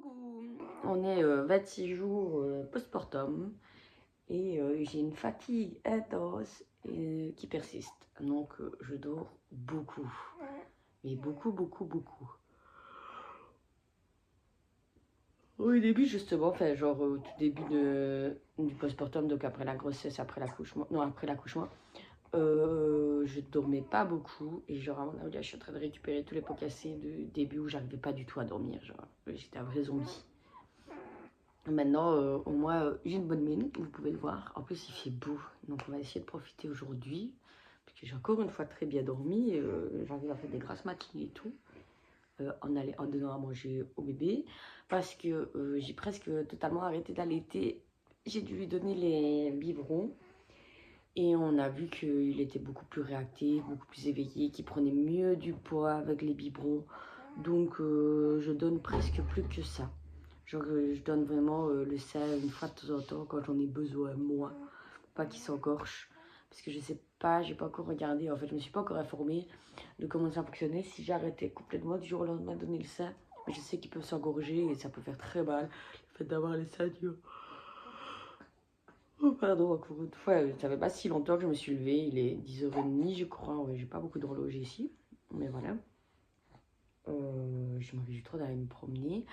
Coucou, on est 26 jours postpartum et j'ai une fatigue intense qui persiste. Donc je dors beaucoup, mais beaucoup, beaucoup, beaucoup. Au début justement, enfin genre au tout début du postpartum, donc après la grossesse, après l'accouchement, non après l'accouchement, je dormais pas beaucoup et genre à mon avis là je suis en train de récupérer tous les pots cassés du début où j'arrivais pas du tout à dormir, genre j'étais un vrai zombie. Maintenant, au moins, j'ai une bonne mine, vous pouvez le voir. En plus, il fait beau, donc on va essayer de profiter aujourd'hui. Parce que j'ai encore une fois très bien dormi. J'arrive à faire des grasses matinées et tout. En donnant à manger au bébé. Parce que j'ai presque totalement arrêté d'allaiter. J'ai dû lui donner les biberons. Et on a vu qu'il était beaucoup plus réactif, beaucoup plus éveillé, qu'il prenait mieux du poids avec les biberons. Donc, je donne presque plus que ça. Genre, je donne vraiment le sein une fois de temps en temps quand j'en ai besoin, moi. Pas qu'il s'engorge. Parce que je sais pas, j'ai pas encore regardé, en fait, je me suis pas encore informée de comment ça fonctionnait. Si j'arrêtais complètement du jour au lendemain de donner le sein, je sais qu'ils peuvent s'engorger et ça peut faire très mal. Le fait d'avoir les seins durs. Oh, pardon, encore une fois, ça fait pas si longtemps que je me suis levée. Il est 10h30, je crois. Ouais, j'ai pas beaucoup d'horloge ici. Mais voilà. Je me réjouis trop d'aller me promener.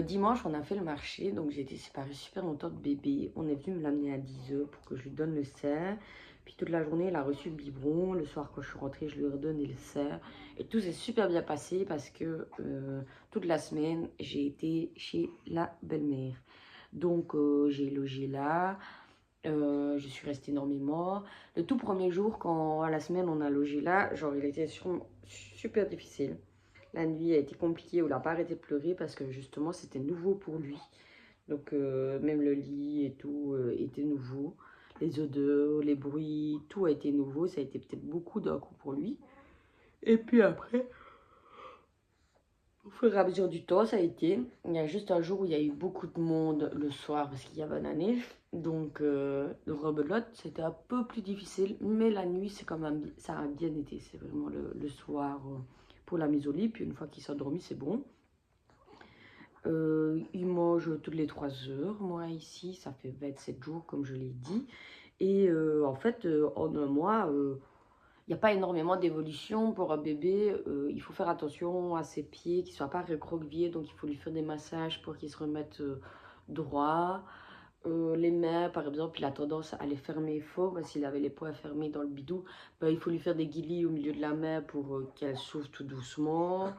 Dimanche, on a fait le marché, donc j'ai été séparée super longtemps de bébé. On est venu me l'amener à 10h pour que je lui donne le sein. Puis toute la journée, il a reçu le biberon. Le soir, quand je suis rentrée, je lui ai redonné le sein. Et tout s'est super bien passé parce que toute la semaine, j'ai été chez la belle-mère. Donc, j'ai logé là. Je suis restée énormément. Le tout premier jour, quand à la semaine on a logé là, genre il était super difficile. La nuit a été compliquée, on n'a pas arrêté de pleurer parce que justement c'était nouveau pour lui. Donc même le lit et tout était nouveau. Les odeurs, les bruits, tout a été nouveau. Ça a été peut-être beaucoup d'un coup pour lui. Et puis après, au fur et à mesure du temps, ça a été. Il y a juste un jour où il y a eu beaucoup de monde le soir parce qu'il y avait un année. Donc, le rebelote, c'était un peu plus difficile. Mais la nuit, c'est quand même, ça a bien été. C'est vraiment le soir pour la mise au lit. Puis une fois qu'il s'est endormi, c'est bon. Il mange toutes les 3 heures. Moi, ici, ça fait 27 jours, comme je l'ai dit. Et en fait, en un mois, il n'y a pas énormément d'évolution pour un bébé. Il faut faire attention à ses pieds, qu'ils ne soient pas recroquevillés. Donc, il faut lui faire des massages pour qu'ils se remettent droit. Les mains, par exemple, il a tendance à les fermer fort. S'il avait les poings fermés dans le bidou, ben, il faut lui faire des guilis au milieu de la main pour qu'elle s'ouvre tout doucement.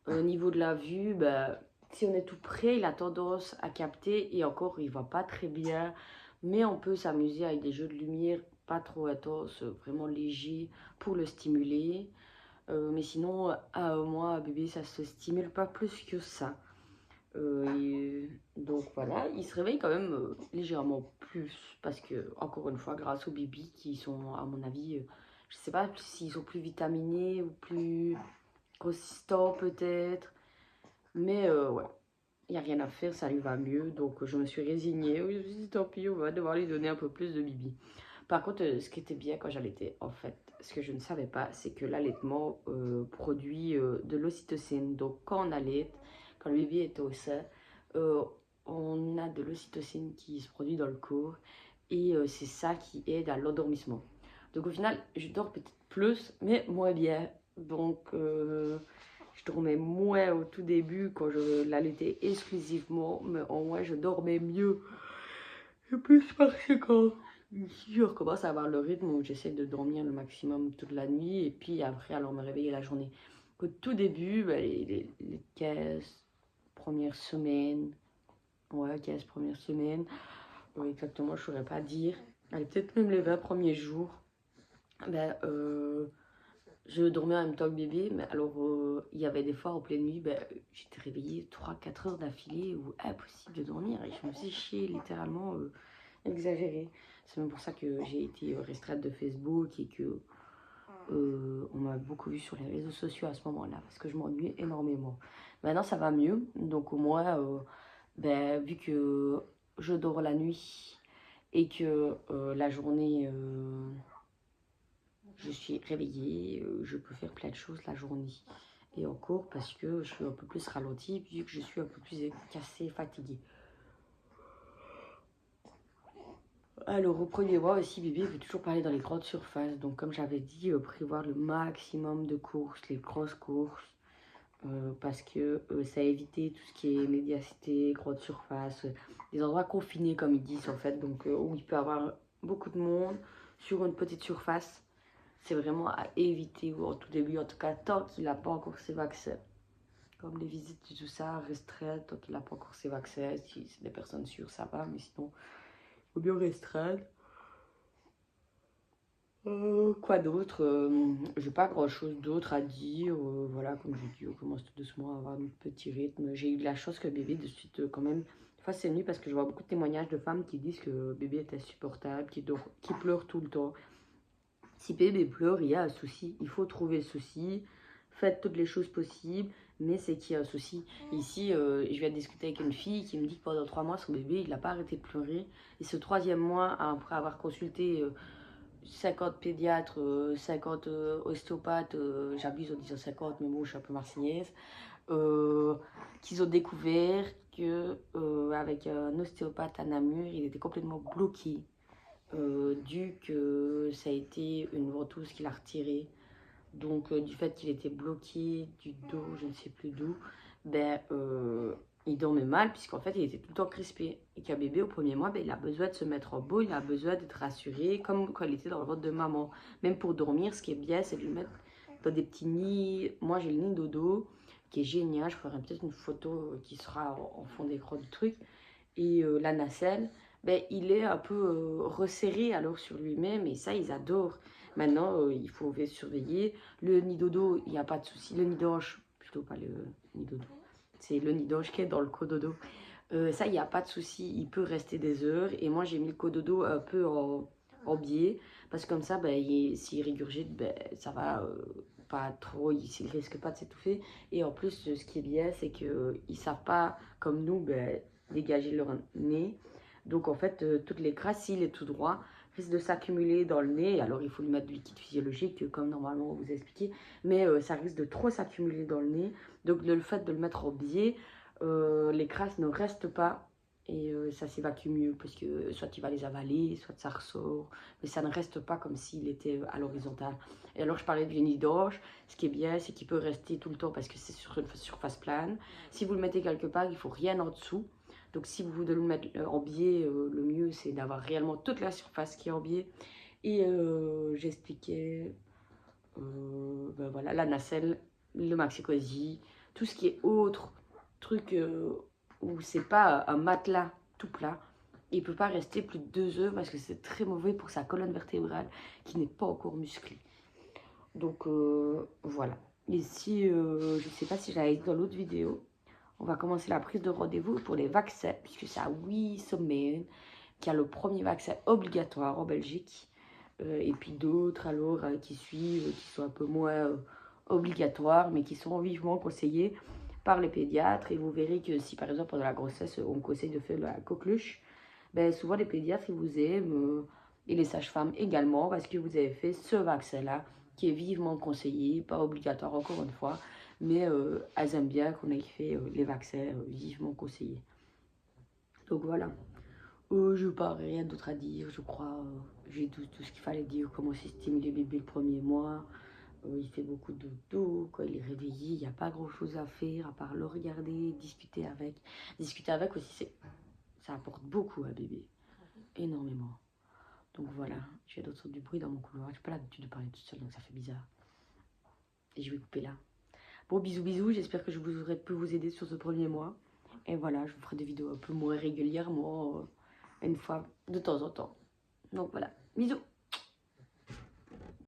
Au niveau de la vue, ben, si on est tout près, il a tendance à capter. Et encore, il ne va pas très bien. Mais on peut s'amuser avec des jeux de lumière pas trop intenses, vraiment légers pour le stimuler. Mais sinon, à moi, bébé, ça se stimule pas plus que ça. Donc voilà, il se réveille quand même légèrement plus parce que, encore une fois, grâce aux bébés qui sont, à mon avis, je sais pas s'ils sont plus vitaminés ou plus consistants peut-être. Mais ouais, il n'y a rien à faire, ça lui va mieux. Donc je me suis résignée. Oui, je me suis dit, tant pis, on va devoir lui donner un peu plus de bibi. Par contre, ce qui était bien quand j'allaitais, en fait, ce que je ne savais pas, c'est que l'allaitement produit de l'ocytocine. Donc, quand on allaite, quand le bébé est au sein, euh, on a de l'ocytocine qui se produit dans le corps et c'est ça qui aide à l'endormissement. Donc, au final, je dors peut-être plus, mais moins bien. Donc, je dormais moins au tout début quand je l'allaitais exclusivement, mais en moins, je dormais mieux. Et plus parce que quand ici, je recommence à avoir le rythme où j'essaie de dormir le maximum toute la nuit et puis après, alors me réveiller la journée. Au tout début, bah, les 15 premières semaines, ouais, 15 premières semaines, exactement, je ne saurais pas dire. Allez, peut-être même les 20 premiers jours, ben, je dormais en même temps que bébé, mais alors il y avait des fois en pleine nuit, ben, j'étais réveillée 3-4 heures d'affilée ou impossible de dormir et je me faisais chier littéralement. Exagéré. C'est même pour ça que j'ai été restreinte de Facebook et que on m'a beaucoup vu sur les réseaux sociaux à ce moment-là parce que je m'ennuyais énormément. Maintenant ça va mieux, donc au moins, ben, vu que je dors la nuit et que la journée je suis réveillée, je peux faire plein de choses la journée. Et encore parce que je suis un peu plus ralentie vu que je suis un peu plus cassée, fatiguée. Alors au premier mois aussi, bébé veut toujours parler dans les grandes surfaces. Donc comme j'avais dit, prévoir le maximum de courses, les grosses courses. Parce que ça a évité tout ce qui est médiacité, grande surface, des endroits confinés comme ils disent en fait, donc où il peut y avoir beaucoup de monde sur une petite surface. C'est vraiment à éviter, ou en tout début, en tout cas, tant qu'il n'a pas encore ses vaccins. Comme les visites et tout ça, restreindre, tant qu'il n'a pas encore ses vaccins. Si c'est des personnes sûres, ça va, mais sinon, il faut bien restreindre. Quoi d'autre? J'ai pas grand chose d'autre à dire. Voilà, comme je dis, on commence tout doucement à avoir un petit rythme. J'ai eu de la chance que bébé, de suite, quand même, fasse ses nuits parce que je vois beaucoup de témoignages de femmes qui disent que bébé est insupportable, qui pleure tout le temps. Si bébé pleure, il y a un souci. Il faut trouver le souci. Faites toutes les choses possibles, mais c'est qu'il y a un souci. Ici, je viens de discuter avec une fille qui me dit que pendant 3 mois, son bébé, il n'a pas arrêté de pleurer. Et ce 3e mois, après avoir consulté 50 pédiatres, 50 ostéopathes, j'abuse en disant 50, mais bon, je suis un peu marseillaise, qu'ils ont découvert que avec un ostéopathe à Namur, il était complètement bloqué, dû que ça a été une ventouse qu'il a retirée. Donc, du fait qu'il était bloqué du dos, je ne sais plus d'où, ben, il dormait mal, puisqu'en fait, il était tout le temps crispé. Et qu'un bébé, au premier mois, ben, il a besoin de se mettre en beau, il a besoin d'être rassuré, comme quand il était dans le ventre de maman. Même pour dormir, ce qui est bien, c'est de le mettre dans des petits nids. Moi, j'ai le nid dodo, qui est génial. Je ferai peut-être une photo qui sera en fond d'écran du truc. Et la nacelle, ben, il est un peu resserré alors sur lui-même, et ça, ils adorent. Maintenant, il faut surveiller. Le nid dodo, il n'y a pas de souci. Le nid d'ange, plutôt pas le nid dodo. C'est le nid d'ange qui est dans le cododo. Ça, il n'y a pas de souci. Il peut rester des heures. Et moi, j'ai mis le cododo un peu en biais. Parce que comme ça, ben, s'il régurgite, ben, ça va pas trop. Il ne risque pas de s'étouffer. Et en plus, ce qui est bien, c'est qu'ils ne savent pas, comme nous, ben, dégager leur nez. Donc, en fait, toutes les grâces, s'il est tout droit, risque de s'accumuler dans le nez. Alors, il faut lui mettre du liquide physiologique, comme normalement on vous a expliqué. Mais ça risque de trop s'accumuler dans le nez. Donc, le fait de le mettre en biais, les crasses ne restent pas. Et ça s'évacue mieux, parce que soit il va les avaler, soit ça ressort. Mais ça ne reste pas comme s'il était à l'horizontale. Et alors, je parlais du nid d'orge. Ce qui est bien, c'est qu'il peut rester tout le temps, parce que c'est sur une surface plane. Si vous le mettez quelque part, il ne faut rien en dessous. Donc si vous voulez le mettre en biais, le mieux c'est d'avoir réellement toute la surface qui est en biais. Et j'expliquais ben voilà, la nacelle, le maxi-cosy, tout ce qui est autre truc où c'est pas un matelas tout plat. Il ne peut pas rester plus de 2 heures parce que c'est très mauvais pour sa colonne vertébrale qui n'est pas encore musclée. Donc voilà. Ici, je ne sais pas si j'avais dit dans l'autre vidéo, on va commencer la prise de rendez-vous pour les vaccins, puisque c'est à 8 semaines qu'il y a le premier vaccin obligatoire en Belgique. Et puis d'autres alors qui suivent, qui sont un peu moins obligatoires, mais qui sont vivement conseillés par les pédiatres. Et vous verrez que si par exemple pendant la grossesse, on vous conseille de faire la coqueluche, ben, souvent les pédiatres ils vous aiment, et les sages-femmes également, parce que vous avez fait ce vaccin-là, qui est vivement conseillé, pas obligatoire encore une fois, mais elles aiment bien qu'on ait fait les vaccins vivement conseillés. Donc voilà. Je n'ai pas rien d'autre à dire, je crois. J'ai tout ce qu'il fallait dire, comment c'est stimuler bébé le premier mois. Il fait beaucoup de dodo, quand il est réveillé, il n'y a pas grand chose à faire à part le regarder, discuter avec. Discuter avec aussi, ça apporte beaucoup à bébé, énormément. Donc voilà, j'ai d'autres du bruit dans mon couloir. Je n'ai pas l'habitude de parler toute seule, donc ça fait bizarre. Et je vais couper là. Bon, bisous, bisous. J'espère que je vous aurai pu vous aider sur ce premier mois. Et voilà, je vous ferai des vidéos un peu moins régulièrement, une fois de temps en temps. Donc voilà, bisous.